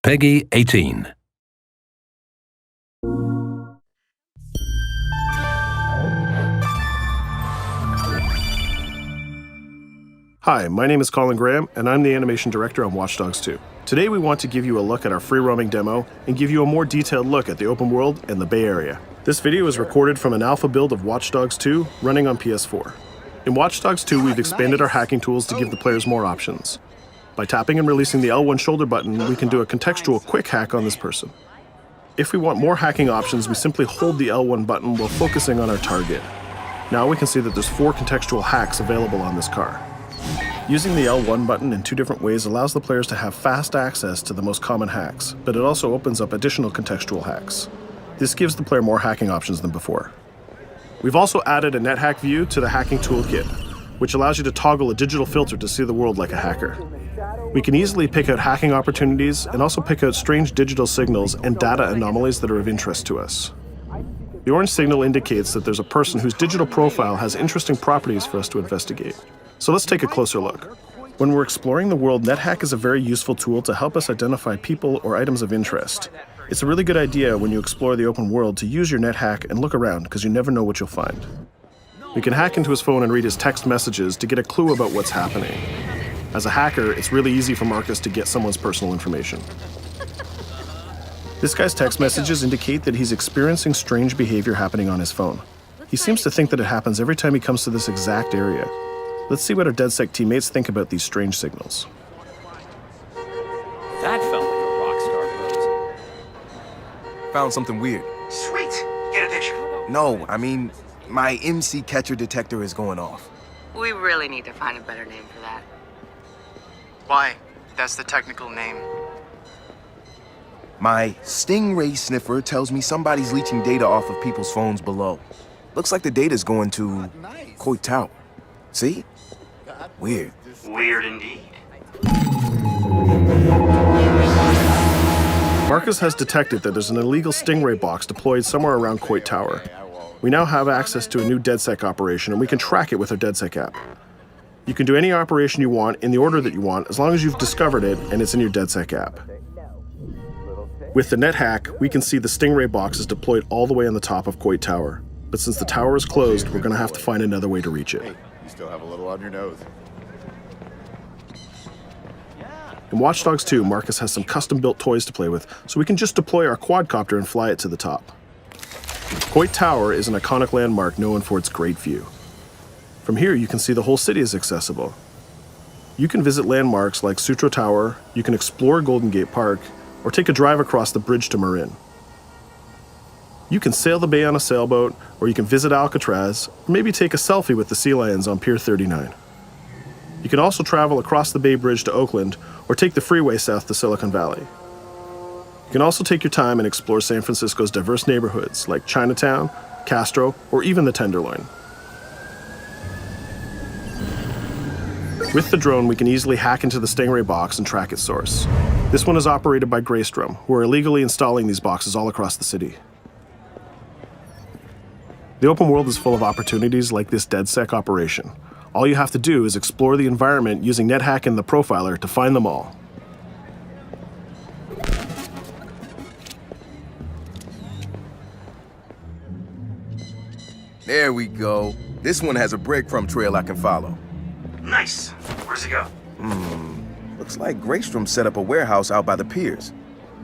Peggy 18. Hi, my name is Colin Graham, and I'm the animation director on Watch Dogs 2. Today we want to give you a look at our free-roaming demo and give you a more detailed look at the open world and the Bay Area. This video is recorded from an alpha build of Watch Dogs 2 running on PS4. In Watch Dogs 2, we've expanded our hacking tools to give the players more options. By tapping and releasing the L1 shoulder button, we can do a contextual quick hack on this person. If we want more hacking options, we simply hold the L1 button while focusing on our target. Now we can see that there's 4 contextual hacks available on this car. Using the L1 button in 2 different ways allows the players to have fast access to the most common hacks, but it also opens up additional contextual hacks. This gives the player more hacking options than before. We've also added a NetHack view to the hacking toolkit, which allows you to toggle a digital filter to see the world like a hacker. We can easily pick out hacking opportunities and also pick out strange digital signals and data anomalies that are of interest to us. The orange signal indicates that there's a person whose digital profile has interesting properties for us to investigate. So let's take a closer look. When we're exploring the world, NetHack is a very useful tool to help us identify people or items of interest. It's a really good idea when you explore the open world to use your NetHack and look around, because you never know what you'll find. We can hack into his phone and read his text messages to get a clue about what's happening. As a hacker, it's really easy for Marcus to get someone's personal information. This guy's text messages indicate that he's experiencing strange behavior happening on his phone. He seems to think that it happens every time he comes to this exact area. Let's see what our DedSec teammates think about these strange signals. That felt like a rock star pose. Found something weird. Sweet. Get a picture. No, I mean, my MC catcher detector is going off. We really need to find a better name for that. Why? That's the technical name. My Stingray sniffer tells me somebody's leeching data off of people's phones below. Looks like the data's going to Coit Tower. See? Weird. Weird indeed. Marcus has detected that there's an illegal Stingray box deployed somewhere around Coit Tower. We now have access to a new DedSec operation, and we can track it with our DedSec app. You can do any operation you want in the order that you want, as long as you've discovered it and it's in your DedSec app. With the NetHack, we can see the Stingray box is deployed all the way on the top of Coit Tower. But since the tower is closed, we're going to have to find another way to reach it. You still have a little on your nose. In Watch Dogs 2, Marcus has some custom-built toys to play with, so we can just deploy our quadcopter and fly it to the top. Coit Tower is an iconic landmark known for its great view. From here, you can see the whole city is accessible. You can visit landmarks like Sutro Tower, you can explore Golden Gate Park, or take a drive across the bridge to Marin. You can sail the bay on a sailboat, or you can visit Alcatraz, or maybe take a selfie with the sea lions on Pier 39. You can also travel across the Bay Bridge to Oakland, or take the freeway south to Silicon Valley. You can also take your time and explore San Francisco's diverse neighborhoods like Chinatown, Castro, or even the Tenderloin. With the drone, we can easily hack into the Stingray box and track its source. This one is operated by Greystrom, who are illegally installing these boxes all across the city. The open world is full of opportunities like this DedSec operation. All you have to do is explore the environment using NetHack and the Profiler to find them all. There we go. This one has a breadcrumb trail I can follow. Nice. Where's it go? Looks like Greystrom set up a warehouse out by the piers.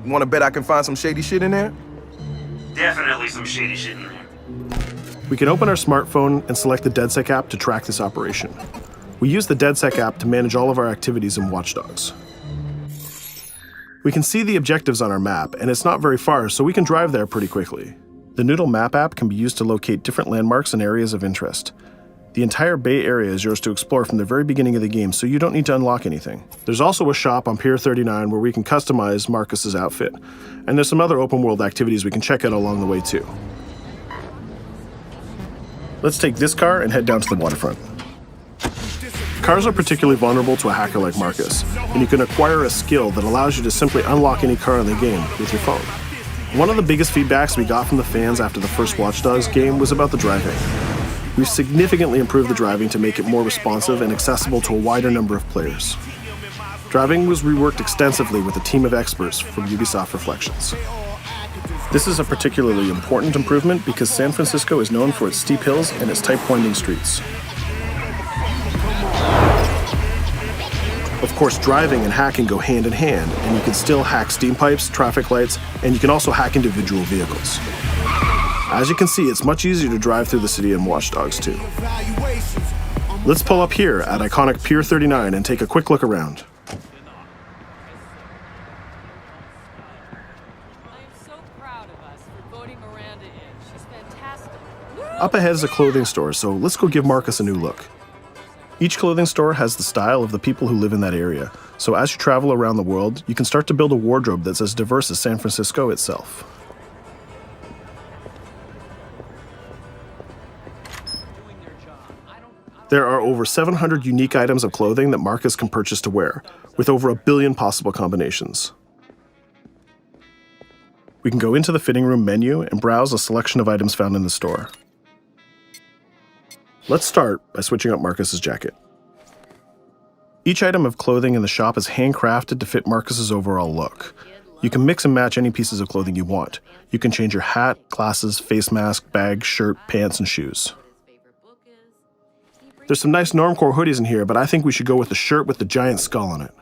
You wanna bet I can find some shady shit in there? Definitely some shady shit in there. We can open our smartphone and select the DedSec app to track this operation. We use the DedSec app to manage all of our activities in Watch Dogs. We can see the objectives on our map, and it's not very far, so we can drive there pretty quickly. The Noodle Map app can be used to locate different landmarks and areas of interest. The entire Bay Area is yours to explore from the very beginning of the game, so you don't need to unlock anything. There's also a shop on Pier 39 where we can customize Marcus's outfit, and there's some other open world activities we can check out along the way too. Let's take this car and head down to the waterfront. Cars are particularly vulnerable to a hacker like Marcus, and you can acquire a skill that allows you to simply unlock any car in the game with your phone. One of the biggest feedbacks we got from the fans after the first Watch Dogs game was about the driving. We've significantly improved the driving to make it more responsive and accessible to a wider number of players. Driving was reworked extensively with a team of experts from Ubisoft Reflections. This is a particularly important improvement because San Francisco is known for its steep hills and its tight winding streets. Of course, driving and hacking go hand in hand, and you can still hack steam pipes, traffic lights, and you can also hack individual vehicles. As you can see, it's much easier to drive through the city in Watch Dogs 2. Let's pull up here at iconic Pier 39 and take a quick look around. Up ahead is a clothing store, so let's go give Marcus a new look. Each clothing store has the style of the people who live in that area, so as you travel around the world, you can start to build a wardrobe that's as diverse as San Francisco itself. There are over 700 unique items of clothing that Marcus can purchase to wear, with over 1 billion possible combinations. We can go into the fitting room menu and browse a selection of items found in the store. Let's start by switching up Marcus's jacket. Each item of clothing in the shop is handcrafted to fit Marcus's overall look. You can mix and match any pieces of clothing you want. You can change your hat, glasses, face mask, bag, shirt, pants, and shoes. There's some nice normcore hoodies in here, but I think we should go with the shirt with the giant skull on it.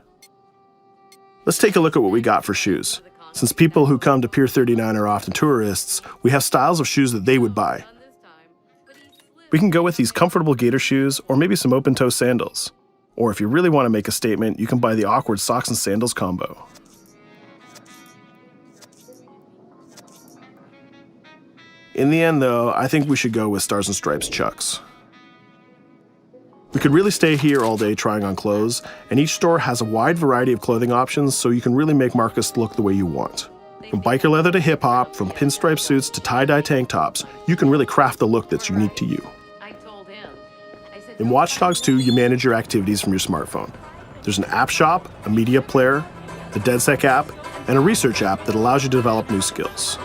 Let's take a look at what we got for shoes. Since people who come to Pier 39 are often tourists, we have styles of shoes that they would buy. We can go with these comfortable gator shoes or maybe some open-toe sandals. Or if you really want to make a statement, you can buy the awkward socks and sandals combo. In the end, though, I think we should go with Stars and Stripes Chucks. We could really stay here all day trying on clothes, and each store has a wide variety of clothing options so you can really make Marcus look the way you want. From biker leather to hip-hop, from pinstripe suits to tie-dye tank tops, you can really craft the look that's unique to you. In Watch Dogs 2, you manage your activities from your smartphone. There's an app shop, a media player, the DedSec app, and a research app that allows you to develop new skills.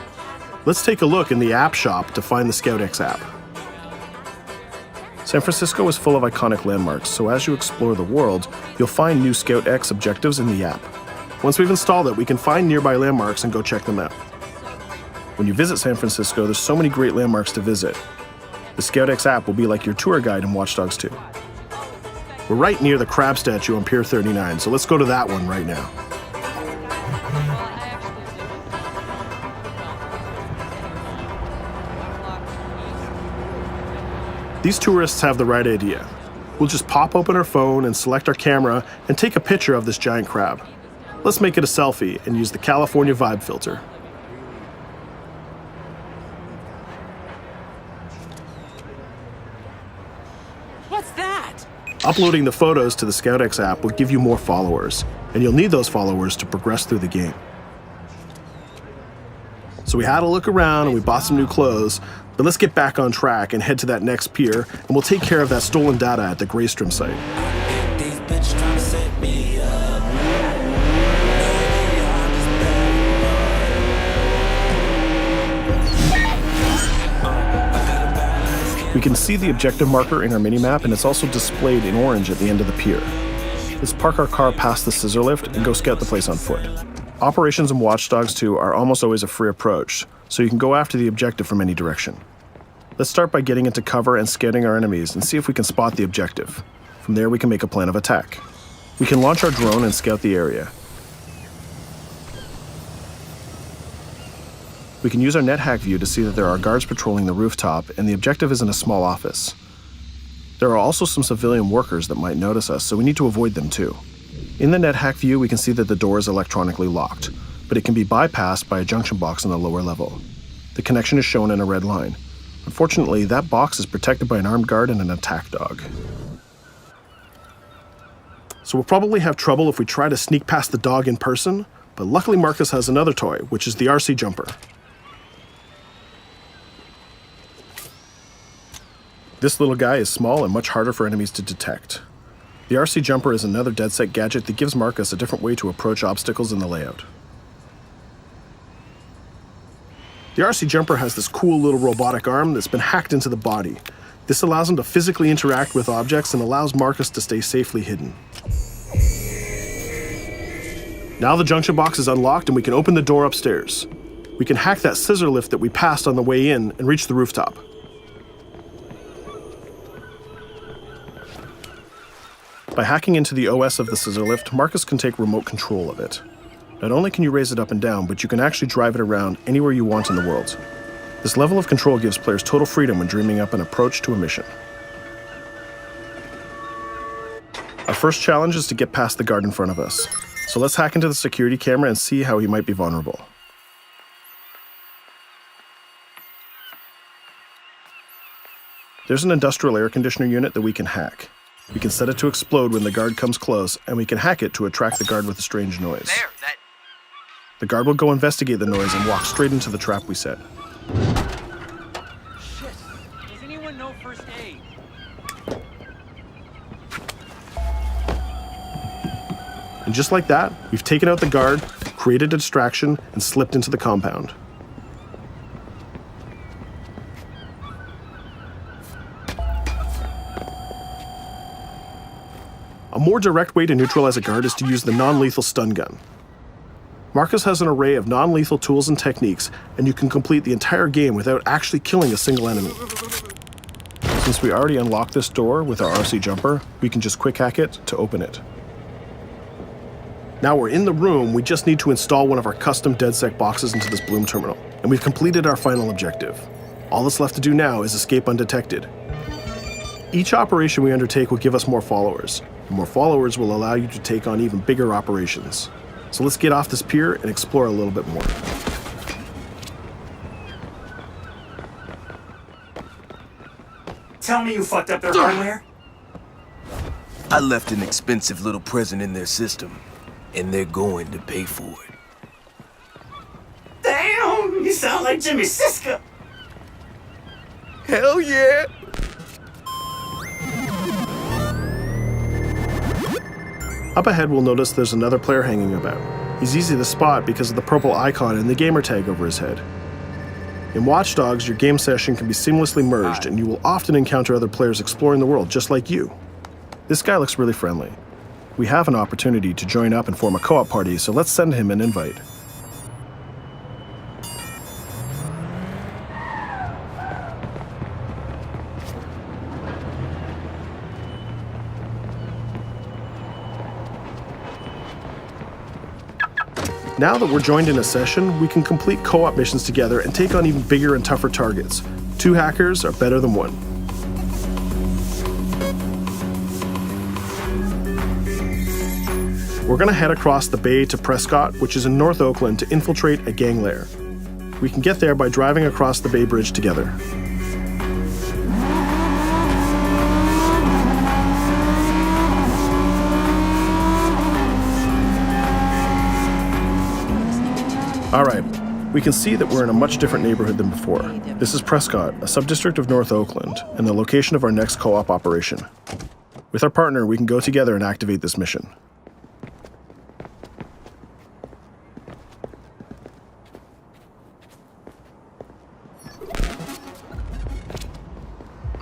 Let's take a look in the app shop to find the ScoutX app. San Francisco is full of iconic landmarks, so as you explore the world, you'll find new ScoutX objectives in the app. Once we've installed it, we can find nearby landmarks and go check them out. When you visit San Francisco, there's so many great landmarks to visit. The ScoutX app will be like your tour guide in Watch Dogs 2. We're right near the crab statue on Pier 39, so let's go to that one right now. These tourists have the right idea. We'll just pop open our phone and select our camera and take a picture of this giant crab. Let's make it a selfie and use the California Vibe filter. What's that? Uploading the photos to the ScoutX app will give you more followers, and you'll need those followers to progress through the game. So we had a look around and we bought some new clothes, but let's get back on track and head to that next pier, and we'll take care of that stolen data at the Greystrom site. We can see the objective marker in our minimap, and it's also displayed in orange at the end of the pier. Let's park our car past the scissor lift and go scout the place on foot. Operations in Watch Dogs 2 are almost always a free approach, so you can go after the objective from any direction. Let's start by getting into cover and scouting our enemies and see if we can spot the objective. From there, we can make a plan of attack. We can launch our drone and scout the area. We can use our NetHack view to see that there are guards patrolling the rooftop, and the objective is in a small office. There are also some civilian workers that might notice us, so we need to avoid them too. In the NetHack view, we can see that the door is electronically locked, but it can be bypassed by a junction box on the lower level. The connection is shown in a red line. Unfortunately, that box is protected by an armed guard and an attack dog. So we'll probably have trouble if we try to sneak past the dog in person, but luckily Marcus has another toy, which is the RC jumper. This little guy is small and much harder for enemies to detect. The RC jumper is another DedSec gadget that gives Marcus a different way to approach obstacles in the layout. The RC jumper has this cool little robotic arm that's been hacked into the body. This allows him to physically interact with objects and allows Marcus to stay safely hidden. Now the junction box is unlocked and we can open the door upstairs. We can hack that scissor lift that we passed on the way in and reach the rooftop. By hacking into the OS of the scissor lift, Marcus can take remote control of it. Not only can you raise it up and down, but you can actually drive it around anywhere you want in the world. This level of control gives players total freedom when dreaming up an approach to a mission. Our first challenge is to get past the guard in front of us. So let's hack into the security camera and see how he might be vulnerable. There's an industrial air conditioner unit that we can hack. We can set it to explode when the guard comes close, and we can hack it to attract the guard with a strange noise. The guard will go investigate the noise and walk straight into the trap we set. Shit. Does anyone know first aid? And just like that, we've taken out the guard, created a distraction, and slipped into the compound. A more direct way to neutralize a guard is to use the non-lethal stun gun. Marcus has an array of non-lethal tools and techniques, and you can complete the entire game without actually killing a single enemy. Since we already unlocked this door with our RC jumper, we can just quick hack it to open it. Now we're in the room, we just need to install one of our custom DedSec boxes into this Bloom terminal, and we've completed our final objective. All that's left to do now is escape undetected. Each operation we undertake will give us more followers. More followers will allow you to take on even bigger operations. So let's get off this pier and explore a little bit more. Tell me you fucked up their hardware? I left an expensive little present in their system, and they're going to pay for it. Damn, you sound like Jimmy Siska. Hell yeah! Up ahead, we'll notice there's another player hanging about. He's easy to spot because of the purple icon and the gamer tag over his head. In Watch Dogs, your game session can be seamlessly merged, and you will often encounter other players exploring the world just like you. This guy looks really friendly. We have an opportunity to join up and form a co-op party, so let's send him an invite. Now that we're joined in a session, we can complete co-op missions together and take on even bigger and tougher targets. 2 hackers are better than 1. We're gonna head across the bay to Prescott, which is in North Oakland, to infiltrate a gang lair. We can get there by driving across the Bay Bridge together. All right, we can see that we're in a much different neighborhood than before. This is Prescott, a subdistrict of North Oakland, and the location of our next co-op operation. With our partner, we can go together and activate this mission.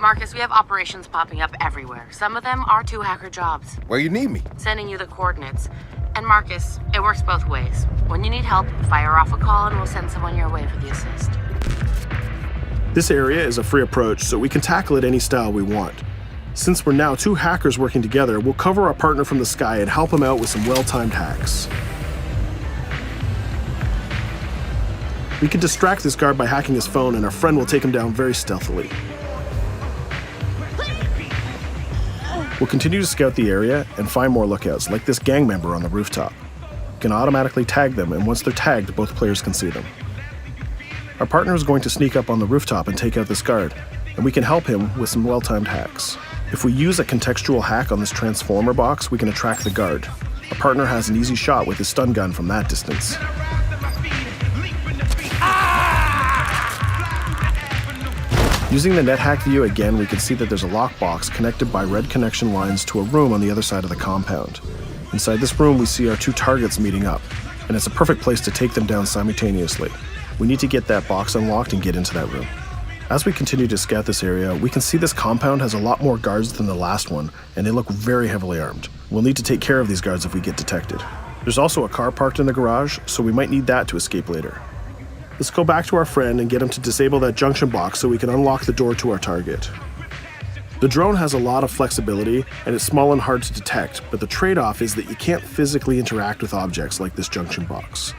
Marcus, we have operations popping up everywhere. Some of them are 2 hacker jobs. Where you need me? Sending you the coordinates. And Marcus, it works both ways. When you need help, fire off a call and we'll send someone your way for the assist. This area is a free approach, so we can tackle it any style we want. Since we're now 2 hackers working together, we'll cover our partner from the sky and help him out with some well-timed hacks. We can distract this guard by hacking his phone, and our friend will take him down very stealthily. We'll continue to scout the area and find more lookouts, like this gang member on the rooftop. We can automatically tag them, and once they're tagged, both players can see them. Our partner is going to sneak up on the rooftop and take out this guard, and we can help him with some well-timed hacks. If we use a contextual hack on this transformer box, we can attract the guard. Our partner has an easy shot with his stun gun from that distance. Using the NetHack view again, we can see that there's a lockbox connected by red connection lines to a room on the other side of the compound. Inside this room, we see our 2 targets meeting up, and it's a perfect place to take them down simultaneously. We need to get that box unlocked and get into that room. As we continue to scout this area, we can see this compound has a lot more guards than the last one, and they look very heavily armed. We'll need to take care of these guards if we get detected. There's also a car parked in the garage, so we might need that to escape later. Let's go back to our friend and get him to disable that junction box so we can unlock the door to our target. The drone has a lot of flexibility and it's small and hard to detect, but the trade-off is that you can't physically interact with objects like this junction box.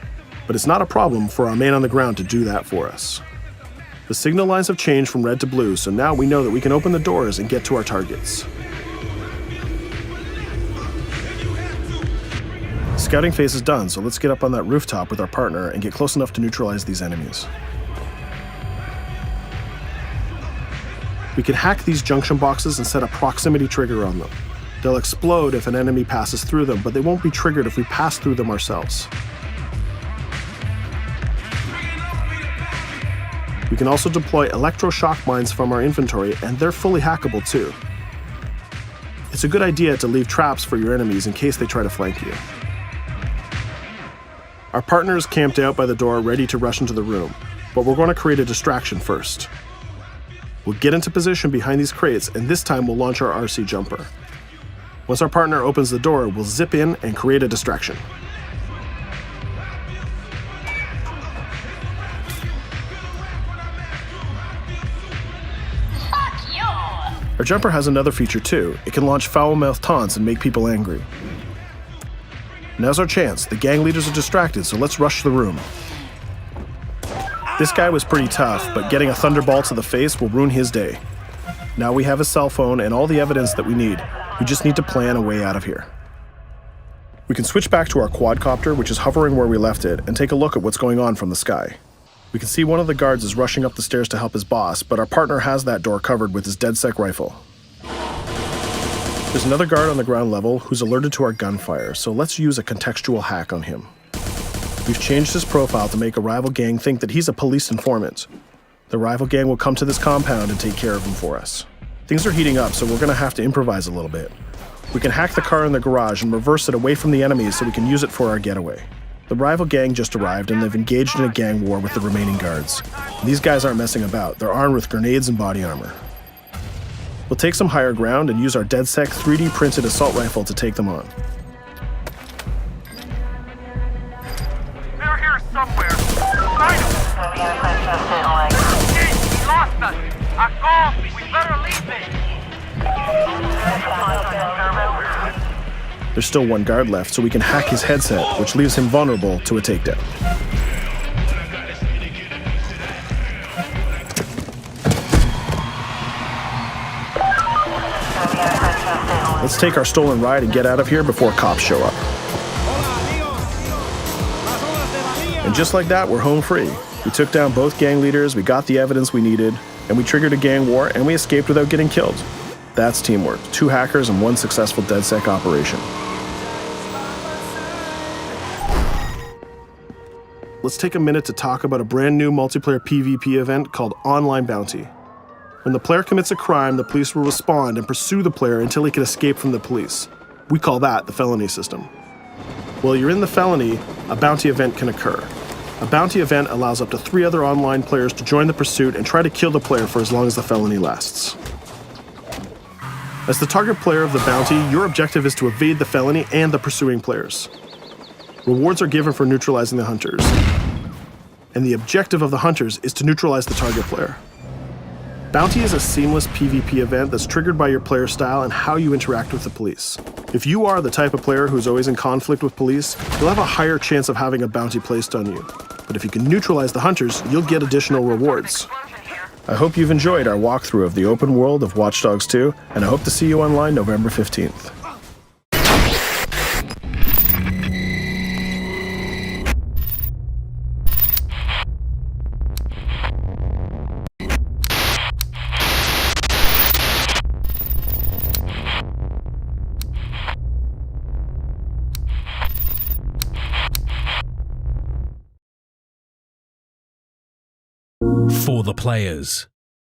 But it's not a problem for our man on the ground to do that for us. The signal lines have changed from red to blue, so now we know that we can open the doors and get to our targets. Scouting phase is done, so let's get up on that rooftop with our partner and get close enough to neutralize these enemies. We can hack these junction boxes and set a proximity trigger on them. They'll explode if an enemy passes through them, but they won't be triggered if we pass through them ourselves. We can also deploy electroshock mines from our inventory, and they're fully hackable too. It's a good idea to leave traps for your enemies in case they try to flank you. Our partner is camped out by the door ready to rush into the room, but we're going to create a distraction first. We'll get into position behind these crates, and this time we'll launch our RC jumper. Once our partner opens the door, we'll zip in and create a distraction. Our jumper has another feature too. It can launch foul-mouthed taunts and make people angry. Now's our chance. The gang leaders are distracted, so let's rush the room. This guy was pretty tough, but getting a thunderball to the face will ruin his day. Now we have a cell phone and all the evidence that we need. We just need to plan a way out of here. We can switch back to our quadcopter, which is hovering where we left it, and take a look at what's going on from the sky. We can see one of the guards is rushing up the stairs to help his boss, but our partner has that door covered with his DedSec rifle. There's another guard on the ground level who's alerted to our gunfire, so let's use a contextual hack on him. We've changed his profile to make a rival gang think that he's a police informant. The rival gang will come to this compound and take care of him for us. Things are heating up, so we're gonna have to improvise a little bit. We can hack the car in the garage and reverse it away from the enemies so we can use it for our getaway. The rival gang just arrived and they've engaged in a gang war with the remaining guards. These guys aren't messing about, they're armed with grenades and body armor. We'll take some higher ground and use our DedSec 3D printed assault rifle to take them on. They're here somewhere. Find them. Hey, we lost us. I called. We better leave it. There's still one guard left, so we can hack his headset, which leaves him vulnerable to a takedown. Let's take our stolen ride and get out of here before cops show up. And just like that, we're home free. We took down both gang leaders, we got the evidence we needed, and we triggered a gang war, and we escaped without getting killed. That's teamwork. 2 hackers and 1 successful DedSec operation. Let's take a minute to talk about a brand new multiplayer PvP event called Online Bounty. When the player commits a crime, the police will respond and pursue the player until he can escape from the police. We call that the felony system. While you're in the felony, a bounty event can occur. A bounty event allows up to 3 other online players to join the pursuit and try to kill the player for as long as the felony lasts. As the target player of the bounty, your objective is to evade the felony and the pursuing players. Rewards are given for neutralizing the hunters. And the objective of the hunters is to neutralize the target player. Bounty is a seamless PvP event that's triggered by your player style and how you interact with the police. If you are the type of player who's always in conflict with police, you'll have a higher chance of having a bounty placed on you. But if you can neutralize the hunters, you'll get additional rewards. I hope you've enjoyed our walkthrough of the open world of Watch Dogs 2, and I hope to see you online November 15th. For the players.